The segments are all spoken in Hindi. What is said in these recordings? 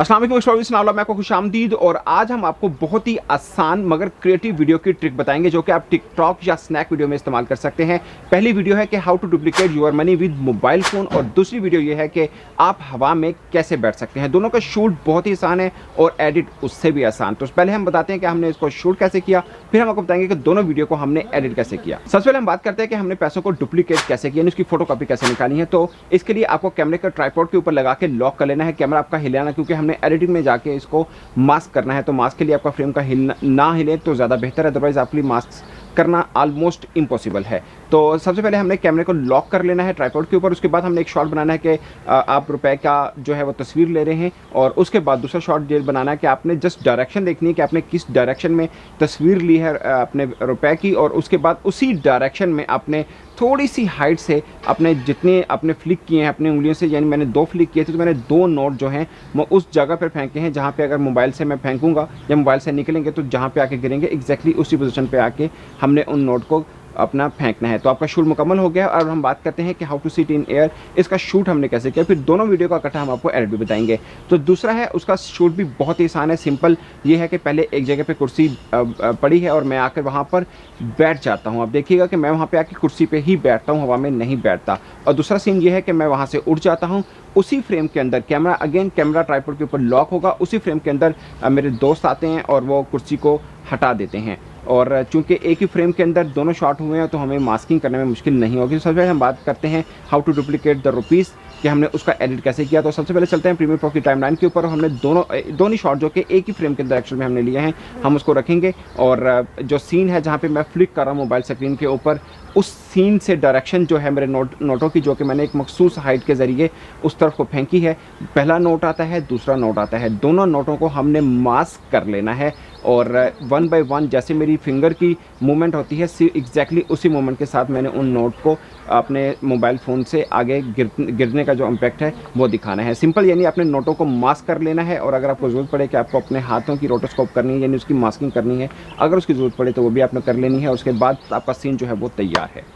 अस्सलाम वालेकुम, मैं आपको खुशामदीद। और आज हम आपको बहुत ही आसान मगर क्रिएटिव वीडियो की ट्रिक बताएंगे जो कि आप टिकटॉक या स्नैक वीडियो में इस्तेमाल कर सकते हैं। पहली वीडियो है कि how to duplicate your money with mobile phone, और दूसरी वीडियो ये है कि आप हवा में कैसे बैठ सकते हैं। दोनों का शूट बहुत ही आसान है और एडिट उससे भी आसान। तो पहले हम बताते हैं कि हमने इसको शूट कैसे किया, फिर हम आपको बताएंगे कि दोनों वीडियो को हमने एडिट कैसे किया। सबसे पहले हम बात करते हैं कि हमने पैसों को डुप्लीकेट कैसे किया, उसकी फोटो कॉपी कैसे निकाली है। तो इसके लिए आपको कैमरे का ट्राइपॉड के ऊपर लगा के लॉक कर लेना है, कैमरा आपका हिलाना, क्योंकि हमने एडिटिंग में जाके इसको मास्क करना है। तो मास्क के लिए आपका फ्रेम का हिलना ना हिले तो ज़्यादा बेहतर है, अदरवाइज आपके लिए मास्क करना ऑलमोस्ट इम्पॉसिबल है। तो सबसे पहले हमने कैमरे को लॉक कर लेना है ट्राइपॉड के ऊपर। उसके बाद हमने एक शॉट बनाना है कि आप रुपए का जो है वो तस्वीर ले रहे हैं, और उसके बाद दूसरा शॉट ये बनाना है कि आपने जस्ट डायरेक्शन देखनी है कि आपने किस डायरेक्शन में तस्वीर ली है अपने रुपए की, और उसके बाद उसी डायरेक्शन में आपने थोड़ी सी हाइट से अपने जितने आपने फ्लिक किए हैं अपनी उंगलियों से, यानी मैंने 2 फ्लिक किए थे, तो मैंने 2 नोट जो हैं वो उस जगह पर फेंके हैं जहाँ पे अगर मोबाइल से मैं फेंकूंगा या मोबाइल से निकलेंगे तो जहाँ पे आके गिरेंगे एग्जैक्टली उसी पोजीशन पे आके हमने उन नोट को अपना फेंकना है। तो आपका शूट मुकम्मल हो गया। और हम बात करते हैं कि how to sit in air, इसका शूट हमने कैसे किया, फिर दोनों वीडियो का इकट्ठा हम आपको एडिट भी बताएंगे। तो दूसरा है उसका शूट भी बहुत ही आसान है, सिंपल ये है कि पहले एक जगह पे कुर्सी पड़ी है और मैं आकर वहाँ पर बैठ जाता हूँ। अब देखिएगा कि मैं वहाँ पे आके कुर्सी पे ही बैठता हूँ, हवा में नहीं बैठता। और दूसरा सीन ये है कि मैं वहाँ से उठ जाता हूँ, उसी फ्रेम के अंदर कैमरा ट्राइपॉड के ऊपर लॉक होगा, उसी फ्रेम के अंदर मेरे दोस्त आते हैं और वो कुर्सी को हटा देते हैं। और चूंकि एक ही फ्रेम के अंदर दोनों शॉट हुए हैं तो हमें मास्किंग करने में मुश्किल नहीं होगी। सबसे पहले हम बात करते हैं how to duplicate the rupees, कि हमने उसका एडिट कैसे किया। तो सबसे पहले चलते हैं प्रीमियर प्रो की टाइमलाइन के ऊपर, और हमने दोनों ही शॉट जो कि एक ही फ्रेम के अंदर एक्चुअल में हमने लिए हैं, हम उसको रखेंगे। और जो सीन है जहाँ पे मैं फ्लिक कर रहा हूँ मोबाइल स्क्रीन के ऊपर, उस सीन से डायरेक्शन जो है मेरे नोटों की, जो कि मैंने एक मखसूस हाइट के ज़रिए उस तरफ को फेंकी है। पहला नोट आता है, दूसरा नोट आता है, दोनों नोटों को हमने मास्क कर लेना है। और 1 बाय 1 जैसे मेरी फिंगर की मूवमेंट होती है एग्जैक्टली उसी मूवमेंट के साथ मैंने उन नोट को अपने मोबाइल फ़ोन से आगे गिरने का जो इम्पैक्ट है वो दिखाना है। सिंपल, यानी अपने नोटों को मास्क कर लेना है। और अगर आपको ज़रूरत पड़े कि आपको अपने हाथों की रोटोस्कोप करनी है, यानी उसकी मास्किंग करनी है, अगर उसकी ज़रूरत पड़े तो वो भी आपने कर लेनी है। उसके बाद आपका सीन जो है वो तैयार है।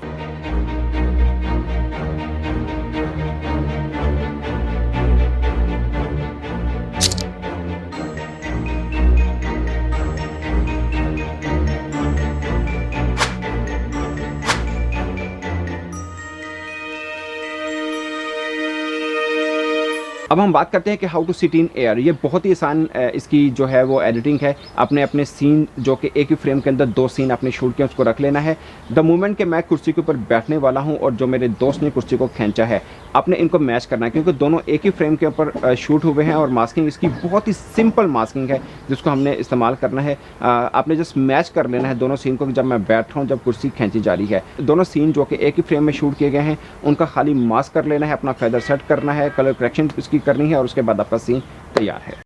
अब हम बात करते हैं कि how to sit in air. ये बहुत ही आसान इसकी जो है वो एडिटिंग है। अपने सीन जो कि एक ही फ्रेम के अंदर 2 सीन आपने शूट किए उसको रख लेना है। द मोमेंट के मैं कुर्सी के ऊपर बैठने वाला हूं और जो मेरे दोस्त ने कुर्सी को खींचा है, आपने इनको मैच करना है, क्योंकि दोनों एक ही फ्रेम के ऊपर शूट हुए हैं। और मास्किंग इसकी बहुत ही सिंपल मास्किंग है जिसको हमने इस्तेमाल करना है। आपने जस्ट मैच कर लेना है दोनों सीन को, जब मैं बैठ रहा हूँ, जब कुर्सी खींची जा रही है। दोनों सीन जो कि एक ही फ्रेम में शूट किए गए हैं उनका खाली मास्क कर लेना है, अपना फेदर सेट करना है, कलर करेक्शन इसकी करनी है, और उसके बाद आपका सीन तैयार है।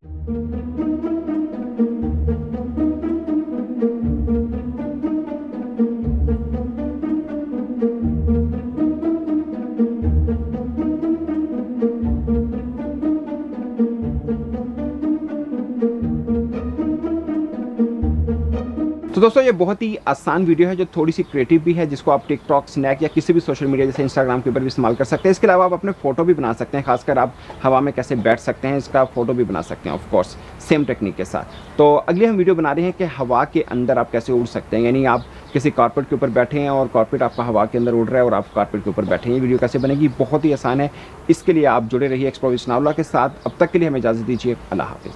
तो दोस्तों ये बहुत ही आसान वीडियो है जो थोड़ी सी क्रिएटिव भी है, जिसको आप टिकटॉक, स्नैक या किसी भी सोशल मीडिया जैसे इंस्टाग्राम के ऊपर भी इस्तेमाल कर सकते हैं। इसके अलावा आप अपने फ़ोटो भी बना सकते हैं, खासकर आप हवा में कैसे बैठ सकते हैं इसका फ़ोटो भी बना सकते हैं, ऑफ कोर्स सेम टेक्निक के साथ। तो अगले हम वीडियो बना रहे हैं कि हवा के अंदर आप कैसे उड़ सकते हैं, यानी आप किसी कारपेट के ऊपर बैठे हैं और कारपेट आपका हवा के अंदर उड़ रहा है और आप कारपेट के ऊपर बैठे हैं। ये वीडियो कैसे बनेगी, बहुत ही आसान है। इसके लिए आप जुड़े रहिए एक्सप्लोर विद सनाउल्लाह के साथ। अब तक के लिए हमें इजाज़त दीजिए, अल्लाह हाफ़िज़।